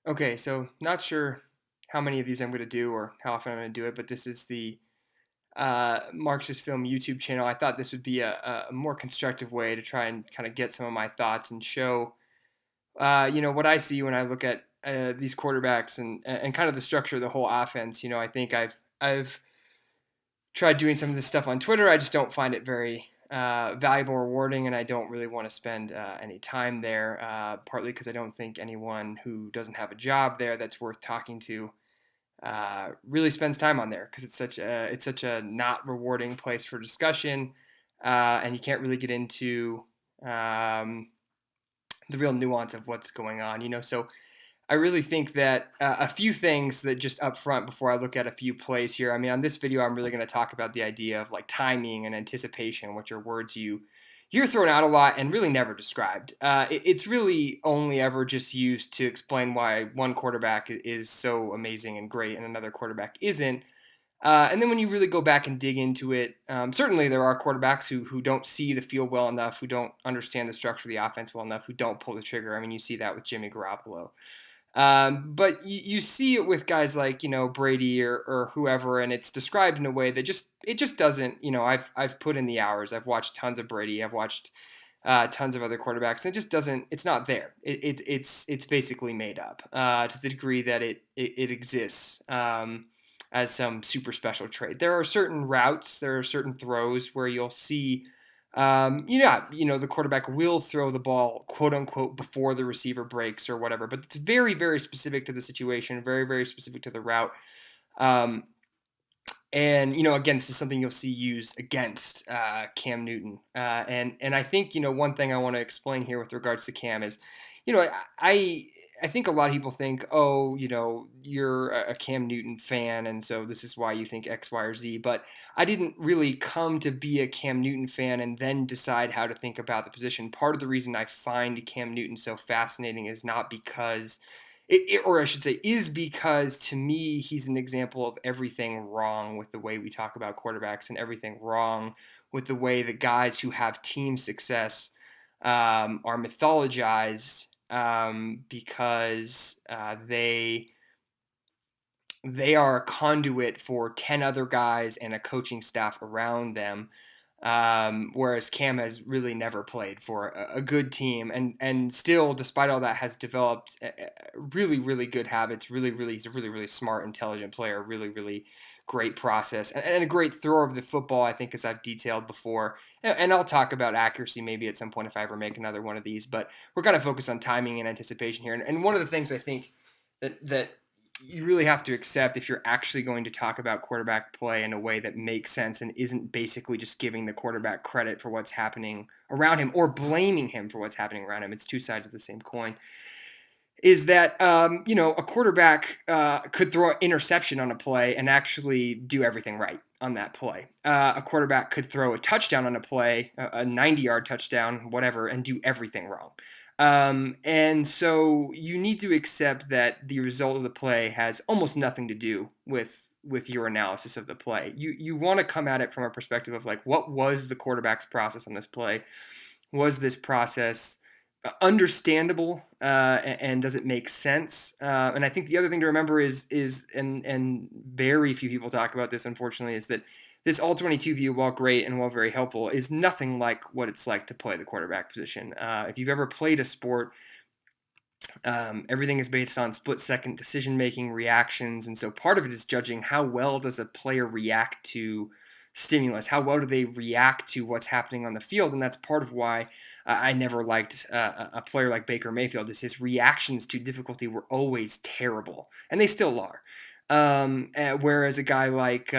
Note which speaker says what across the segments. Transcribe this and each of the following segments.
Speaker 1: Okay, so not sure how many of these I'm going to do or how often I'm going to do it, but this is the Marxist Film YouTube channel. I thought this would be a more constructive way to try and kind of get some of my thoughts and show, what I see when I look at these quarterbacks and kind of the structure of the whole offense. I think I've tried doing some of this stuff on Twitter. I just don't find it very valuable or rewarding, and I don't really want to spend any time there. Partly because I don't think anyone who doesn't have a job there that's worth talking to really spends time on there because it's such a not rewarding place for discussion, and you can't really get into um, the real nuance of what's going on. So I really think that a few things that just up front before I look at a few plays here. I mean, on this video, I'm really going to talk about the idea of like timing and anticipation, which are words you're thrown out a lot and really never described. It's really only ever just used to explain why one quarterback is so amazing and great and another quarterback isn't. And then when you really go back and dig into it, certainly there are quarterbacks who don't see the field well enough, who don't understand the structure of the offense well enough, who don't pull the trigger. I mean, you see that with Jimmy Garoppolo. But you see it with guys like Brady or whoever, and it's described in a way that just doesn't. I've put in the hours. I've watched tons of Brady. I've watched tons of other quarterbacks, and it just doesn't. It's not there. It's basically made up to the degree that it exists as some super special trait. There are certain routes. There are certain throws where you'll see yeah, the quarterback will throw the ball, quote unquote, before the receiver breaks or whatever, but it's very, very specific to the situation, very, very specific to the route. Um, and again, this is something you'll see used against Cam Newton. And I think one thing I want to explain here with regards to Cam is, you know, I I I think a lot of people think, oh, you're a Cam Newton fan, and so this is why you think X, Y, or Z. But I didn't really come to be a Cam Newton fan and then decide how to think about the position. Part of the reason I find Cam Newton so fascinating is not because or I should say, is because to me, he's an example of everything wrong with the way we talk about quarterbacks and everything wrong with the way the guys who have team success are mythologized because they are a conduit for 10 other guys and a coaching staff around them. Whereas Cam has really never played for a good team, and still, despite all that, has developed really, really good habits. He's a really, really smart, intelligent player. Really, really great process and a great thrower of the football. I think, as I've detailed before, and I'll talk about accuracy maybe at some point if I ever make another one of these. But we're kind of focused on timing and anticipation here, and one of the things I think that you really have to accept if you're actually going to talk about quarterback play in a way that makes sense and isn't basically just giving the quarterback credit for what's happening around him or blaming him for what's happening around him. It's two sides of the same coin. Is that a quarterback could throw an interception on a play and actually do everything right on that play. A quarterback could throw a touchdown on a play, a 90-yard touchdown, whatever, and do everything wrong. And so you need to accept that the result of the play has almost nothing to do with your analysis of the play. You want to come at it from a perspective of like, what was the quarterback's process on this play? Was this process understandable and does it make sense? And I think the other thing to remember is and very few people talk about this, unfortunately, is that this all 22 view, while great and while very helpful, is nothing like what it's like to play the quarterback position. If you've ever played a sport, everything is based on split second decision making, reactions, and so part of it is judging how well does a player react to stimulus, how well do they react to what's happening on the field, and that's part of why I never liked a player like Baker Mayfield. Is his reactions to difficulty were always terrible, and they still are. Whereas a guy like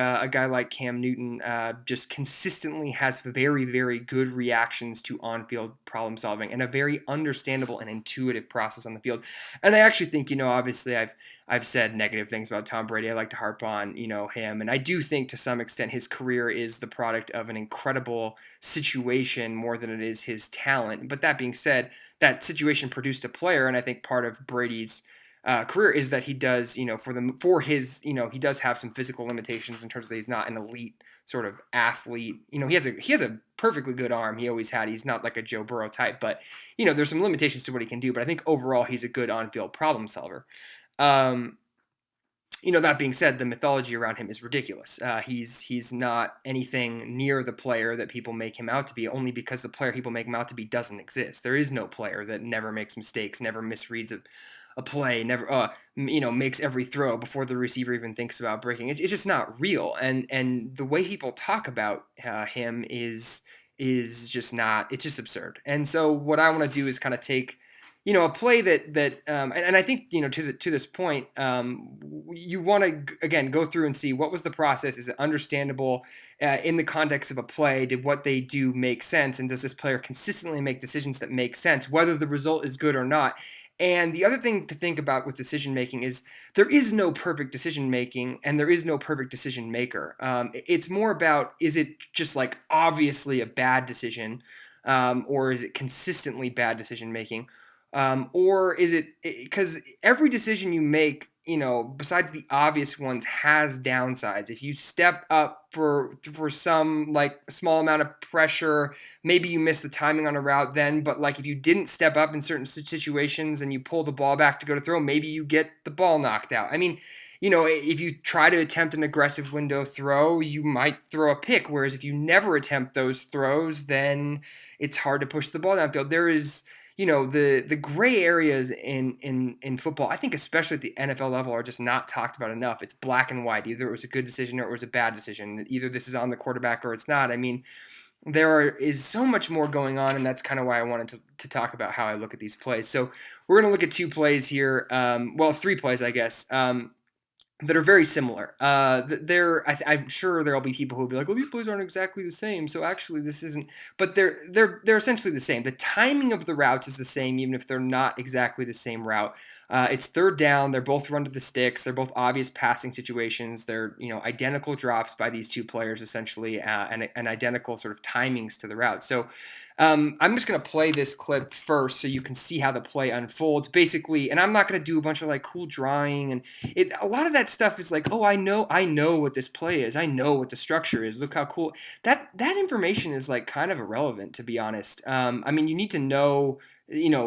Speaker 1: Cam Newton just consistently has very, very good reactions to on-field problem solving and a very understandable and intuitive process on the field. And I actually think, obviously I've said negative things about Tom Brady. I like to harp on, him, and I do think to some extent his career is the product of an incredible situation more than it is his talent. But that being said, that situation produced a player, and I think part of Brady's career is that he does, for his, he does have some physical limitations in terms of that he's not an elite sort of athlete. He has a perfectly good arm. He always had. He's not like a Joe Burrow type, but there's some limitations to what he can do. But I think overall he's a good on-field problem solver. Um, that being said, the mythology around him is ridiculous. He's not anything near the player that people make him out to be, only because the player people make him out to be doesn't exist. There is no player that never makes mistakes, never misreads a play, never makes every throw before the receiver even thinks about breaking. It's just not real. And the way people talk about him is just not. It's just absurd. And so what I want to do is kind of take a play and I think to this point, you want to again go through and see what was the process. Is it understandable in the context of a play? Did what they do make sense, and does this player consistently make decisions that make sense, whether the result is good or not? And the other thing to think about with decision making is there is no perfect decision making, and there is no perfect decision maker. It's more about, is it just like obviously a bad decision, or is it consistently bad decision making? Or is it because every decision you make, besides the obvious ones, has downsides. If you step up for some like small amount of pressure, maybe you miss the timing on a route then, but like if you didn't step up in certain situations and you pull the ball back to go to throw, maybe you get the ball knocked out. I mean, if you try to attempt an aggressive window throw, you might throw a pick. Whereas if you never attempt those throws, then it's hard to push the ball downfield. There is the gray areas in football, I think especially at the NFL level, are just not talked about enough. It's black and white. Either it was a good decision or it was a bad decision. Either this is on the quarterback or it's not. I mean, is so much more going on, and that's kind of why I wanted to talk about how I look at these plays. So we're going to look at two plays here. Well, three plays, I guess. That are very similar. I'm sure there'll be people who'll be like, "Oh, these plays aren't exactly the same." So actually, this isn't. But they're essentially the same. The timing of the routes is the same, even if they're not exactly the same route. It's third down. They're both run to the sticks. They're both obvious passing situations. They're identical drops by these two players essentially, and identical sort of timings to the route. So I'm just going to play this clip first so you can see how the play unfolds. Basically, and I'm not going to do a bunch of like cool drawing and a lot of that stuff is like, oh, I know what this play is. I know what the structure is. Look how cool that information is, like kind of irrelevant, to be honest. I mean, you need to know,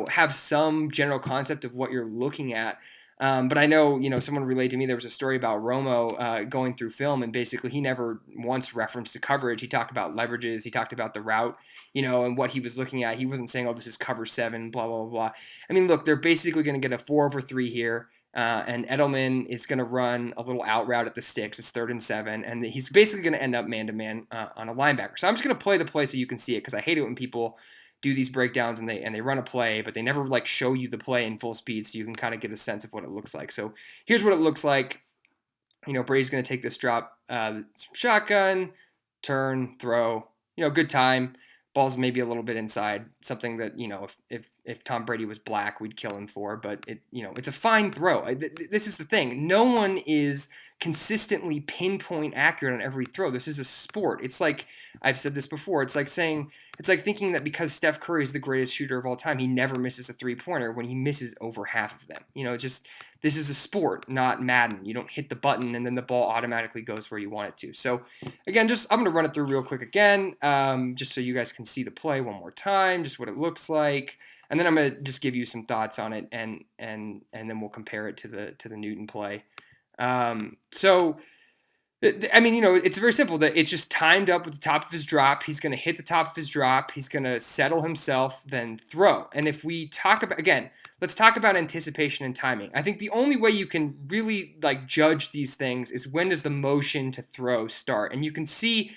Speaker 1: have some general concept of what you're looking at. But I know, someone relayed to me there was a story about Romo going through film, and basically he never once referenced the coverage. He talked about leverages. He talked about the route, and what he was looking at. He wasn't saying, oh, this is cover 7, blah, blah, blah. I mean, look, they're basically going to get a 4-over-3 here. And Edelman is going to run a little out route at the sticks. It's 3rd and 7, and he's basically going to end up man-to-man on a linebacker. So I'm just going to play the play so you can see it, because I hate it when people do these breakdowns and they run a play, but they never like show you the play in full speed so you can kind of get a sense of what it looks like. So here's what it looks like. Brady's going to take this drop, shotgun, turn, throw. Good time. Ball's maybe a little bit inside, something that if Tom Brady was black, we'd kill him for. But it's a fine throw. This is the thing. No one is consistently pinpoint accurate on every throw. This is a sport. It's like, I've said this before. It's like thinking that because Steph Curry is the greatest shooter of all time, he never misses a 3-pointer when he misses over half of them. This is a sport, not Madden. You don't hit the button and then the ball automatically goes where you want it to. So again, I'm going to run it through real quick again, just so you guys can see the play one more time, just what it looks like. And then I'm going to just give you some thoughts on it, and then we'll compare it to the Newton play. So I mean, it's very simple. That it's just timed up with the top of his drop. He's going to hit the top of his drop. He's going to settle himself, then throw. And if we talk about, again, let's talk about anticipation and timing. I think the only way you can really like judge these things is when does the motion to throw start. And you can see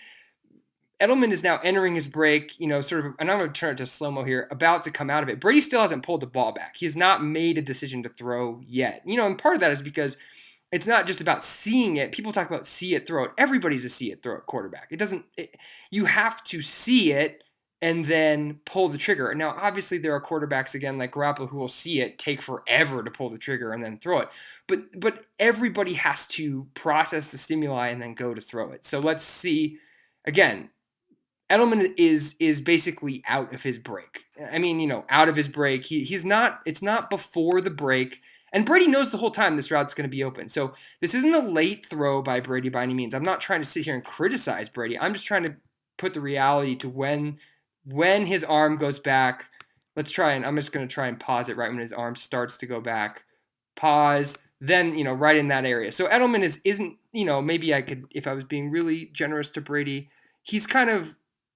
Speaker 1: Edelman is now entering his break, sort of, and I'm going to turn it to slow-mo here, about to come out of it. Brady still hasn't pulled the ball back. He has not made a decision to throw yet. And part of that is because it's not just about seeing it. People talk about see it, throw it. Everybody's a see it, throw it quarterback. You have to see it and then pull the trigger. Now, obviously, there are quarterbacks, again, like Garoppolo, who will see it, take forever to pull the trigger and then throw it. But everybody has to process the stimuli and then go to throw it. So let's see, again, Edelman is basically out of his break. I mean, out of his break. He's not. It's not before the break. And Brady knows the whole time this route's going to be open. So this isn't a late throw by Brady by any means. I'm not trying to sit here and criticize Brady. I'm just trying to put the reality to when his arm goes back. I'm just going to try and pause it right when his arm starts to go back. Pause, then, right in that area. So Edelman isn't, maybe I could, if I was being really generous to Brady, he's kind of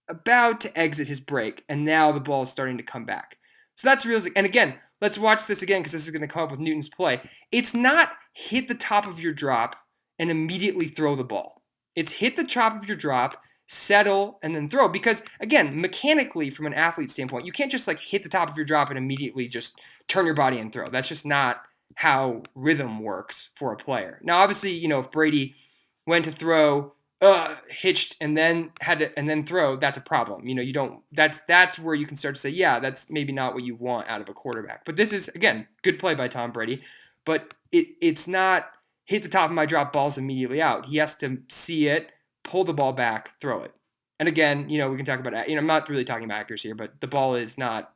Speaker 1: about to exit his break, and now the ball is starting to come back. So that's realistic. And again, let's watch this again because this is going to come up with Newton's play. It's not hit the top of your drop and immediately throw the ball. It's hit the top of your drop, settle, and then throw. Because again, mechanically, from an athlete standpoint, you can't just like hit the top of your drop and immediately just turn your body and throw. That's just not how rhythm works for a player. Now, obviously, if Brady went to throw, hitched and then throw, that's a problem. You don't. That's where you can start to say, yeah, that's maybe not what you want out of a quarterback. But this is again good play by Tom Brady, but it's not hit the top of my drop, balls immediately out. He has to see it, pull the ball back, throw it. And again, we can talk about, I'm not really talking about accuracy here, but the ball is not,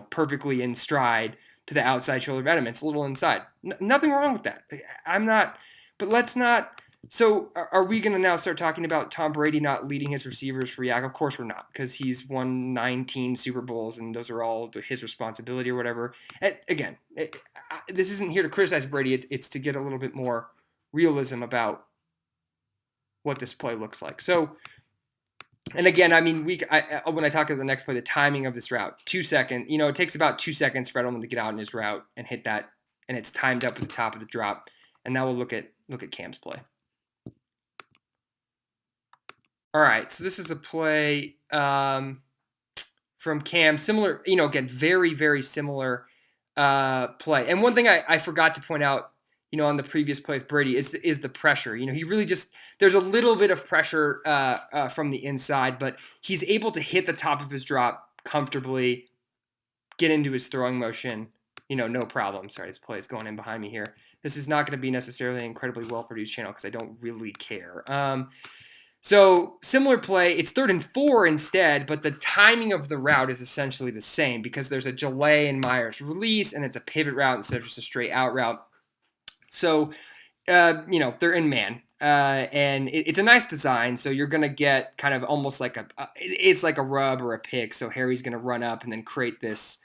Speaker 1: perfectly in stride to the outside shoulder of Edelman. It's a little inside. Nothing wrong with that. I'm not, but let's not. So are we going to now start talking about Tom Brady not leading his receivers for Yak? Of course we're not, because he's won 19 Super Bowls and those are all his responsibility or whatever. Again, this isn't here to criticize Brady. It's to get a little bit more realism about what this play looks like. So, and again, I mean, when I talk about the next play, the timing of this route, 2 seconds, it takes about 2 seconds for Edelman to get out in his route and hit that, and it's timed up at the top of the drop. And now we'll look at Cam's play. All right, so this is a play from Cam, similar, again, very, very similar play. And one thing I forgot to point out, on the previous play with Brady is the pressure. He really just, there's a little bit of pressure from the inside, but he's able to hit the top of his drop comfortably, get into his throwing motion, no problem. Sorry, this play is going in behind me here. This is not going to be necessarily an incredibly well-produced channel because I don't really care. So similar play, it's 3rd and 4 instead, but the timing of the route is essentially the same because there's a delay in Myers' release and it's a pivot route instead of just a straight out route. So, they're in man, and it's a nice design. So you're going to get kind of almost like it's like a rub or a pick. So Harry's going to run up and then create this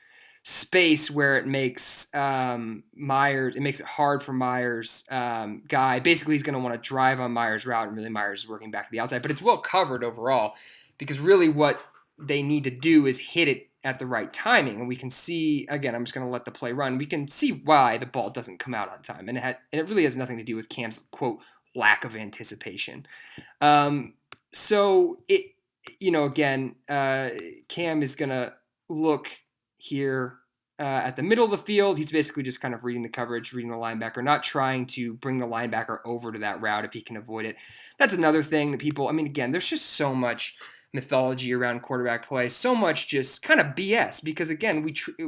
Speaker 1: space where it makes Myers, it makes it hard for Myers guy. Basically, he's going to want to drive on Myers' route, and really Myers is working back to the outside. But it's well covered overall because really what they need to do is hit it at the right timing. And we can see, again, I'm just going to let the play run. We can see why the ball doesn't come out on time. And it really has nothing to do with Cam's, quote, lack of anticipation. So again, Cam is going to look here at the middle of the field. He's basically just kind of reading the coverage, reading the linebacker, not trying to bring the linebacker over to that route if he can avoid it. That's another thing that people, again, there's just so much mythology around quarterback play, so much just kind of BS because again,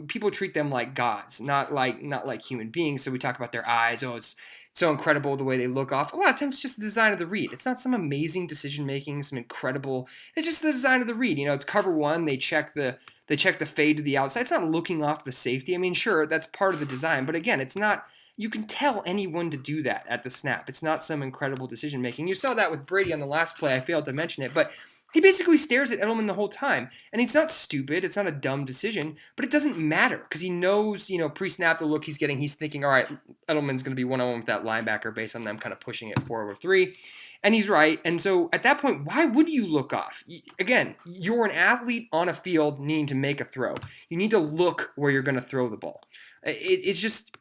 Speaker 1: people treat them like gods, not like human beings. So we talk about their eyes. Oh, it's so incredible the way they look off. A lot of times it's just the design of the read. It's not some amazing decision making, some incredible. It's just the design of the read. It's cover one. They check the fade to the outside. It's not looking off the safety. Sure, that's part of the design, but again, it's not. You can tell anyone to do that at the snap. It's not some incredible decision making. You saw that with Brady on the last play. I failed to mention it, but he basically stares at Edelman the whole time. And it's not stupid. It's not a dumb decision, but it doesn't matter because he knows, pre-snap the look he's getting. He's thinking, all right, Edelman's going to be one-on-one with that linebacker based on them kind of pushing it 4/3. And he's right. And so at that point, why would you look off? Again, you're an athlete on a field needing to make a throw. You need to look where you're going to throw the ball. It's just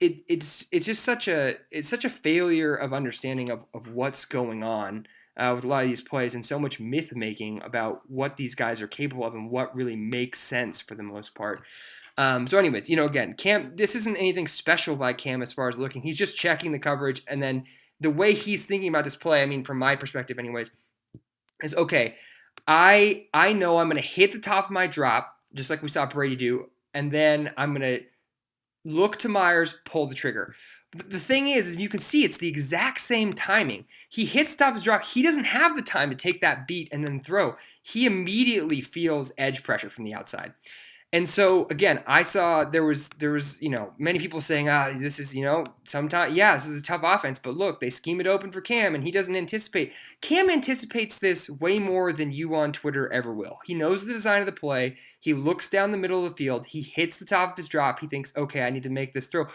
Speaker 1: such a failure of understanding of what's going on with a lot of these plays and so much myth making about what these guys are capable of and what really makes sense for the most part. So anyways, again, Cam, this isn't anything special by Cam as far as looking. He's just checking the coverage. And then the way he's thinking about this play, from my perspective anyways, is okay, I know I'm going to hit the top of my drop, just like we saw Brady do. And then I'm going to look to Myers, pull the trigger. The thing is you can see it's the exact same timing. He hits top of his drop. He doesn't have the time to take that beat and then throw. He immediately feels edge pressure from the outside. And so again, I saw there was many people saying, this is sometimes, yeah, this is a tough offense, but look, they scheme it open for Cam and he doesn't anticipate. Cam anticipates this way more than you on Twitter ever will. He knows the design of the play. He looks down the middle of the field. He hits the top of his drop. He thinks, okay, I need to make this throw,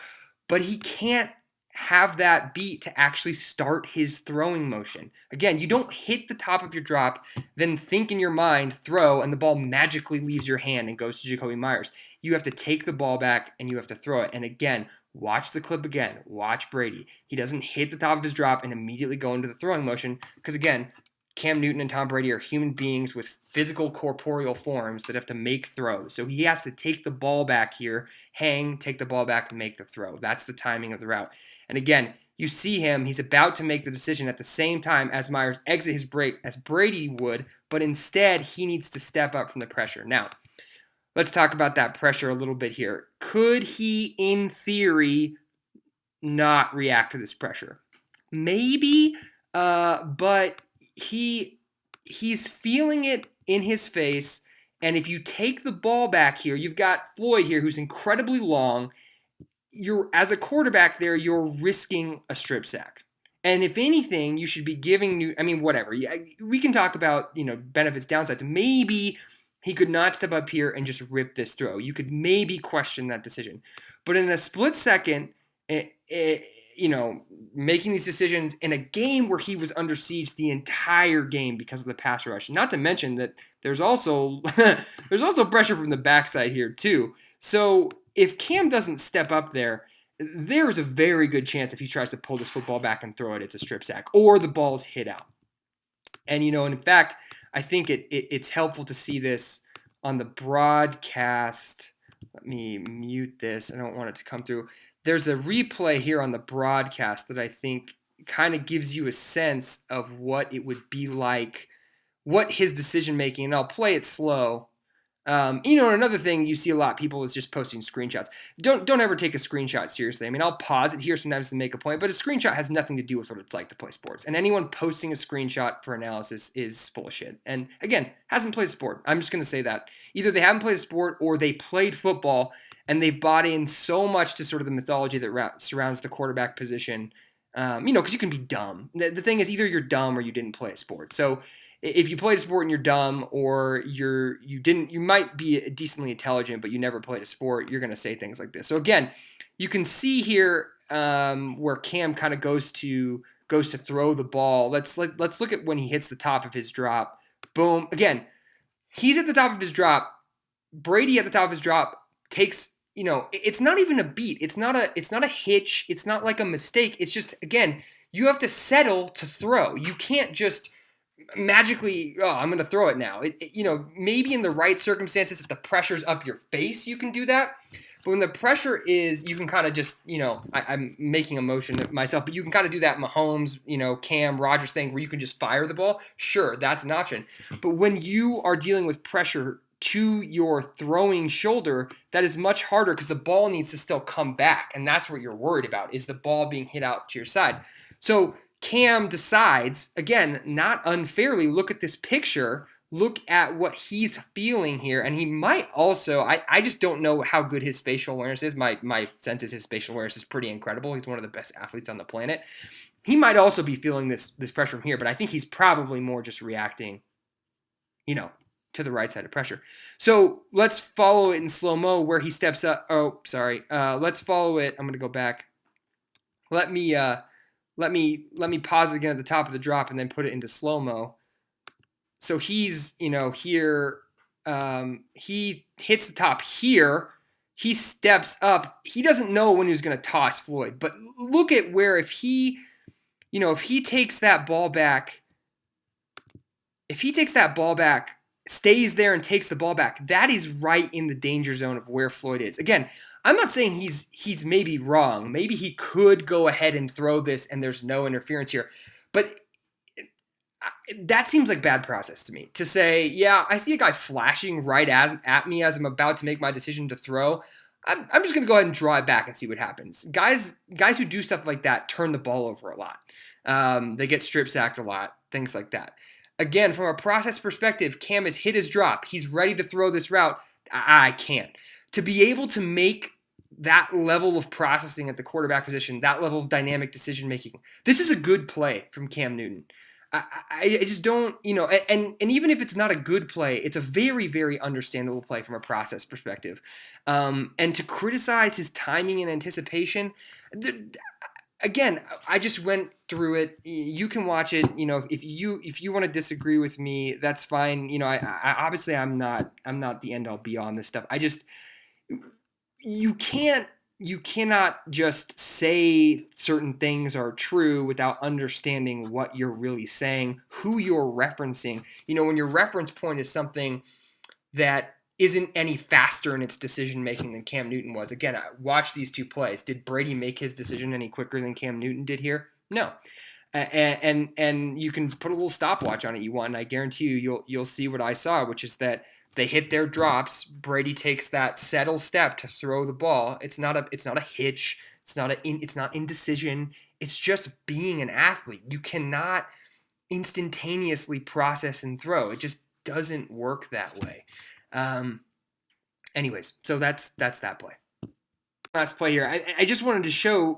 Speaker 1: but he can't have that beat to actually start his throwing motion. Again, you don't hit the top of your drop, then think in your mind, throw, and the ball magically leaves your hand and goes to Jacoby Myers. You have to take the ball back and you have to throw it. And again, watch the clip again. Watch Brady. He doesn't hit the top of his drop and immediately go into the throwing motion because, again, Cam Newton and Tom Brady are human beings with physical corporeal forms that have to make throws. So he has to take the ball back here, hang, take the ball back, and make the throw. That's the timing of the route. And again, you see him, he's about to make the decision at the same time as Myers exit his break as Brady would, but instead he needs to step up from the pressure. Now, let's talk about that pressure a little bit here. Could he, in theory, not react to this pressure? Maybe, but he's feeling it in his face. And if you take the ball back here, you've got Floyd here, who's incredibly long. You're as a quarterback there, you're risking a strip sack. And if anything, you should be giving new. I mean, whatever. We can talk about benefits, downsides. Maybe he could not step up here and just rip this throw. You could maybe question that decision, but in a split second, you know, making these decisions in a game where he was under siege the entire game because of the pass rush. Not to mention that there's also there's also pressure from the backside here too. So if Cam doesn't step up there, there's a very good chance if he tries to pull this football back and throw it, it's a strip sack or the ball's hit out. And and in fact, I think it's helpful to see this on the broadcast. Let me mute this. I don't want it to come through. There's a replay here on the broadcast that I think kind of gives you a sense of what it would be like, what his decision making. And I'll play it slow. Another thing you see a lot of people is just posting screenshots. Don't ever take a screenshot seriously. I mean, I'll pause it here sometimes to make a point, but a screenshot has nothing to do with what it's like to play sports. And anyone posting a screenshot for analysis is full of shit. And again, hasn't played a sport. I'm just going to say that. Either they haven't played a sport or they played football and they've bought in so much to sort of the mythology that surrounds the quarterback position. Because you can be dumb. The thing is, either you're dumb or you didn't play a sport. So if you played a sport and you're dumb, or you might be decently intelligent, but you never played a sport, you're going to say things like this. So again, you can see here where Cam kind of goes to throw the ball. Let's look at when he hits the top of his drop. Boom. Again, he's at the top of his drop. Brady at the top of his drop takes, it's not even a beat. It's not a hitch. It's not like a mistake. It's just, again, you have to settle to throw. You can't just magically, I'm going to throw it now. Maybe in the right circumstances, if the pressure's up your face, you can do that. But when the pressure is, you can kind of just, I'm making a motion myself, but you can kind of do that Mahomes, Cam, Rodgers thing where you can just fire the ball. Sure, that's an option. But when you are dealing with pressure to your throwing shoulder, that is much harder because the ball needs to still come back. And that's what you're worried about, is the ball being hit out to your side. So Cam decides, again, not unfairly, look at this picture, look at what he's feeling here, and he might also, I just don't know how good his spatial awareness is. My sense is his spatial awareness is pretty incredible. He's one of the best athletes on the planet. He might also be feeling this pressure from here, but I think he's probably more just reacting, to the right side of pressure. So let's follow it in slow-mo where he steps up. Oh, sorry. Let's follow it. I'm going to go back. Let me pause it again at the top of the drop and then put it into slow-mo. So he's, here, he hits the top here. He steps up. He doesn't know when he was going to toss Floyd, but look at where if he takes that ball back, stays there and takes the ball back, that is right in the danger zone of where Floyd is. Again, I'm not saying he's maybe wrong. Maybe he could go ahead and throw this and there's no interference here. But that seems like bad process to me. To say, yeah, I see a guy flashing right at me as I'm about to make my decision to throw. I'm just going to go ahead and draw it back and see what happens. Guys who do stuff like that turn the ball over a lot. They get strip sacked a lot, things like that. Again, from a process perspective, Cam has hit his drop. He's ready to throw this route. I can't. To be able to make that level of processing at the quarterback position, that level of dynamic decision making, this is a good play from Cam Newton. I just don't, and even if it's not a good play, it's a very, very understandable play from a process perspective. And to criticize his timing and anticipation, again, I just went through it. You can watch it. If you want to disagree with me, that's fine. I obviously I'm not the end all be all on this stuff. I just you can't you cannot just say certain things are true without understanding what you're really saying, who you're referencing. When your reference point is something that isn't any faster in its decision making than Cam Newton was. Again, watch these two plays. Did Brady make his decision any quicker than Cam Newton did here? No. And you can put a little stopwatch on it you want, and I guarantee you'll see what I saw, which is that they hit their drops. Brady takes that settle step to throw the ball. It's not a hitch. It's not indecision. It's just being an athlete. You cannot instantaneously process and throw. It just doesn't work that way. Um, anyways, so that's that play. Last play here. I just wanted to show,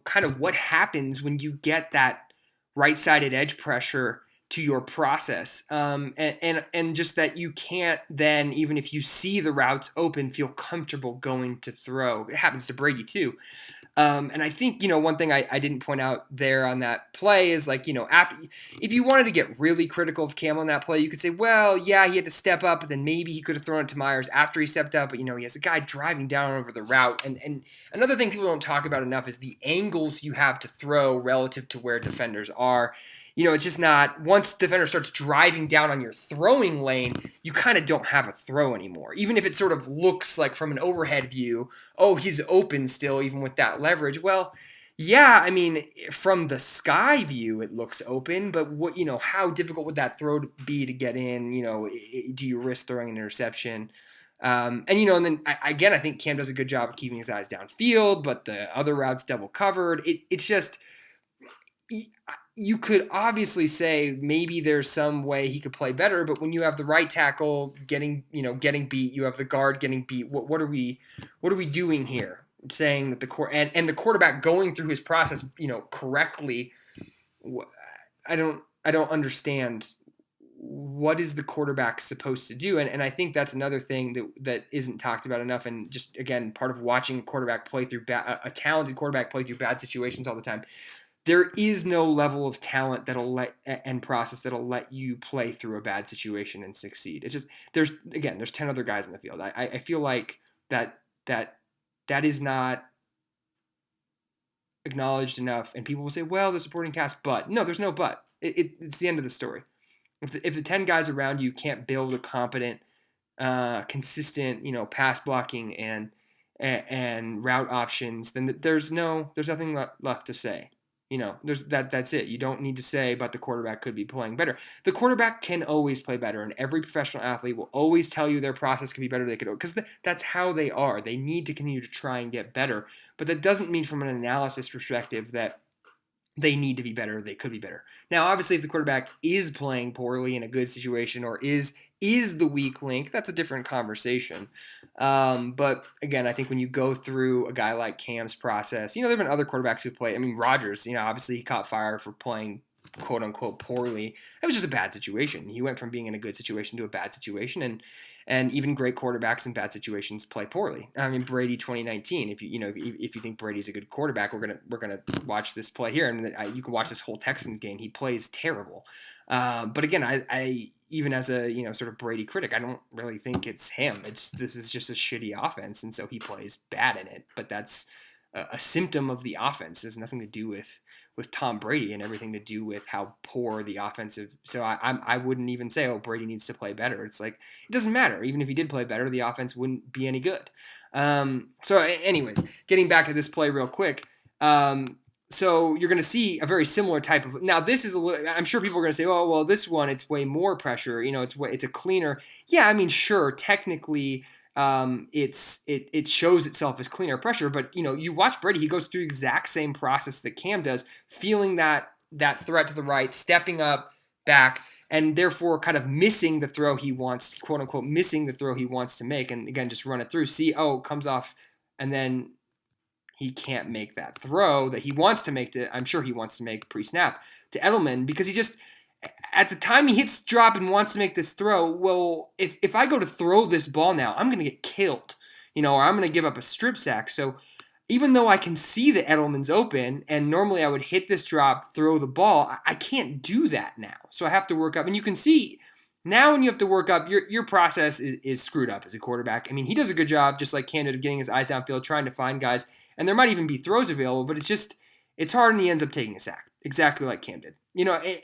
Speaker 1: kind of what happens when you get that right-sided edge pressure to your process, and just that you can't then, even if you see the routes open, feel comfortable going to throw. It happens to Brady too. And I think, one thing I didn't point out there on that play is like, after, if you wanted to get really critical of Cam on that play, you could say, well, yeah, he had to step up, but then maybe he could have thrown it to Myers after he stepped up. But, he has a guy driving down over the route. And another thing people don't talk about enough is the angles you have to throw relative to where defenders are. It's just not, once defender starts driving down on your throwing lane, you kind of don't have a throw anymore. Even if it sort of looks like from an overhead view, oh, he's open still, even with that leverage. Well, yeah, I mean, from the sky view, it looks open, but how difficult would that throw be to get in? Do you risk throwing an interception? And then again, I think Cam does a good job of keeping his eyes downfield, but the other routes double covered. It's just, you could obviously say maybe there's some way he could play better, but when you have the right tackle getting beat, you have the guard getting beat. What are we doing here? Saying that the quarterback going through his process, correctly. I don't understand what is the quarterback supposed to do, and I think that's another thing that isn't talked about enough. And just again, part of watching a quarterback play through a talented quarterback play through bad situations all the time. There is no level of talent and process that'll let you play through a bad situation and succeed. It's just there's 10 other guys in the field. I feel like that is not acknowledged enough, and people will say, well, the supporting cast, but no, there's no but. It's the end of the story. If the 10 guys around you can't build a competent, consistent, pass blocking and route options, then there's nothing left to say. That's it. You don't need to say, but the quarterback could be playing better. The quarterback can always play better, and every professional athlete will always tell you their process can be better. They could, because that's how they are. They need to continue to try and get better, but that doesn't mean from an analysis perspective that they need to be better. They could be better. Now, obviously, if the quarterback is playing poorly in a good situation or is the weak link, that's a different conversation. But again, I think when you go through a guy like Cam's process, there have been other quarterbacks who play. I mean, Rodgers, obviously he caught fire for playing quote unquote poorly. It was just a bad situation. He went from being in a good situation to a bad situation, and even great quarterbacks in bad situations play poorly. I mean, Brady 2019. If you think Brady's a good quarterback, we're gonna watch this play here, and you can watch this whole Texans game. He plays terrible. But again, I even as a sort of Brady critic, I don't really think it's him. This is just a shitty offense, and so he plays bad in it. But that's a symptom of the offense. It has nothing to do with Tom Brady and everything to do with how poor the offensive. So I wouldn't even say, oh, Brady needs to play better. It's like it doesn't matter. Even if he did play better, the offense wouldn't be any good. So anyways, getting back to this play real quick. So you're going to see a very similar type of. Now this is a little. I'm sure people are going to say, oh well, this one it's way more pressure. It's a cleaner. Yeah, I mean, sure, technically. It shows itself as cleaner pressure, but you watch Brady, he goes through the exact same process that Cam does, feeling that threat to the right, stepping up back, and therefore kind of missing the throw he wants, quote unquote, missing the throw he wants to make. And again, just run it through, see, oh, it comes off, and then he can't make that throw that he wants to make to, I'm sure he wants to make pre-snap to Edelman, because he just, at the time he hits drop and wants to make this throw, well, if I go to throw this ball now, I'm going to get killed, or I'm going to give up a strip sack. So even though I can see that Edelman's open and normally I would hit this drop, throw the ball, I can't do that now. So I have to work up. And you can see now when you have to work up, your process is screwed up as a quarterback. I mean, he does a good job, just like Cam did, of getting his eyes downfield, trying to find guys. And there might even be throws available, but it's hard and he ends up taking a sack, exactly like Cam did.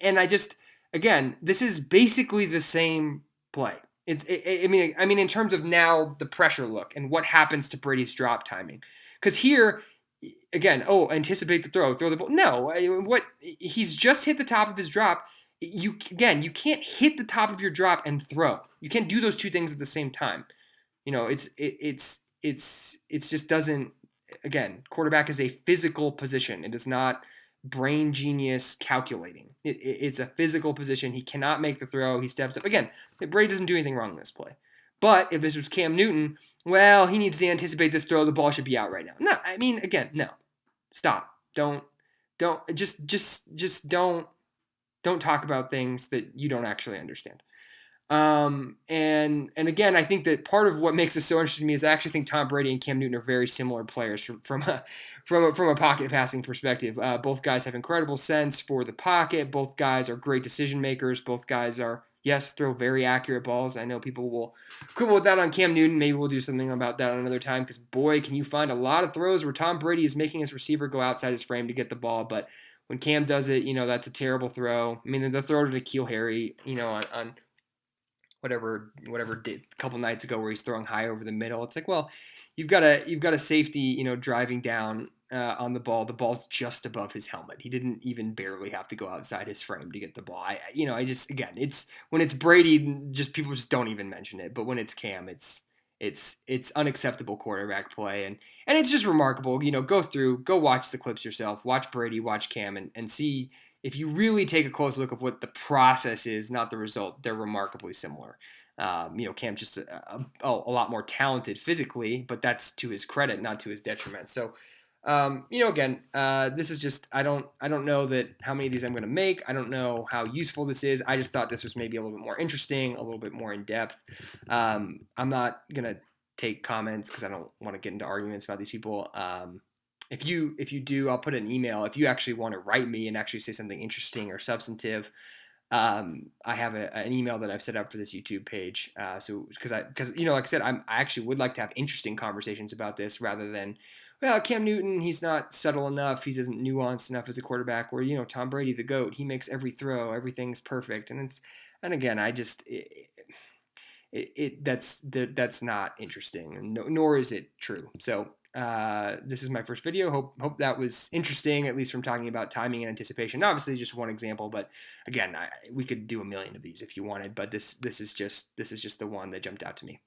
Speaker 1: And I just, again, this is basically the same play. I mean, in terms of now the pressure look and what happens to Brady's drop timing. Because here, again, anticipate the throw the ball. No, what he's just hit the top of his drop. You can't hit the top of your drop and throw. You can't do those two things at the same time. It's just doesn't. Again, quarterback is a physical position. It is not brain genius calculating. It's a physical position. He cannot make the throw. He steps up. Again, Brady doesn't do anything wrong in this play. But if this was Cam Newton, well, he needs to anticipate this throw. The ball should be out right now. No, I mean, again, no. Stop. Don't just don't talk about things that you don't actually understand. And again, I think that part of what makes this so interesting to me is I actually think Tom Brady and Cam Newton are very similar players from a pocket passing perspective. Both guys have incredible sense for the pocket. Both guys are great decision makers. Both guys are, yes, throw very accurate balls. I know people will quibble with that on Cam Newton. Maybe we'll do something about that another time, because boy, can you find a lot of throws where Tom Brady is making his receiver go outside his frame to get the ball, but when Cam does it, that's a terrible throw. I mean, the throw to N'Keal Harry, on whatever did a couple nights ago where he's throwing high over the middle. It's like, well, you've got a safety, driving down on the ball. The ball's just above his helmet. He didn't even barely have to go outside his frame to get the ball. I just, again, it's when it's Brady, just people just don't even mention it. But when it's Cam, it's unacceptable quarterback play, and it's just remarkable. Go watch the clips yourself. Watch Brady, watch Cam, and see. If you really take a close look of what the process is, not the result, they're remarkably similar. Cam's just a lot more talented physically, but that's to his credit, not to his detriment. So, again, this is just I don't know that how many of these I'm going to make. I don't know how useful this is. I just thought this was maybe a little bit more interesting, a little bit more in depth. I'm not going to take comments because I don't want to get into arguments about these people. If you do, I'll put an email. If you actually want to write me and actually say something interesting or substantive, I have an email that I've set up for this YouTube page. So because like I said, I actually would like to have interesting conversations about this rather than, well, Cam Newton, he's not subtle enough, he isn't nuanced enough as a quarterback. Or Tom Brady, the GOAT, he makes every throw, everything's perfect, and again, I just. That's not interesting, nor is it true. So this is my first video. Hope that was interesting, at least from talking about timing and anticipation. Obviously, just one example, but again, we could do a million of these if you wanted. But this is just the one that jumped out to me.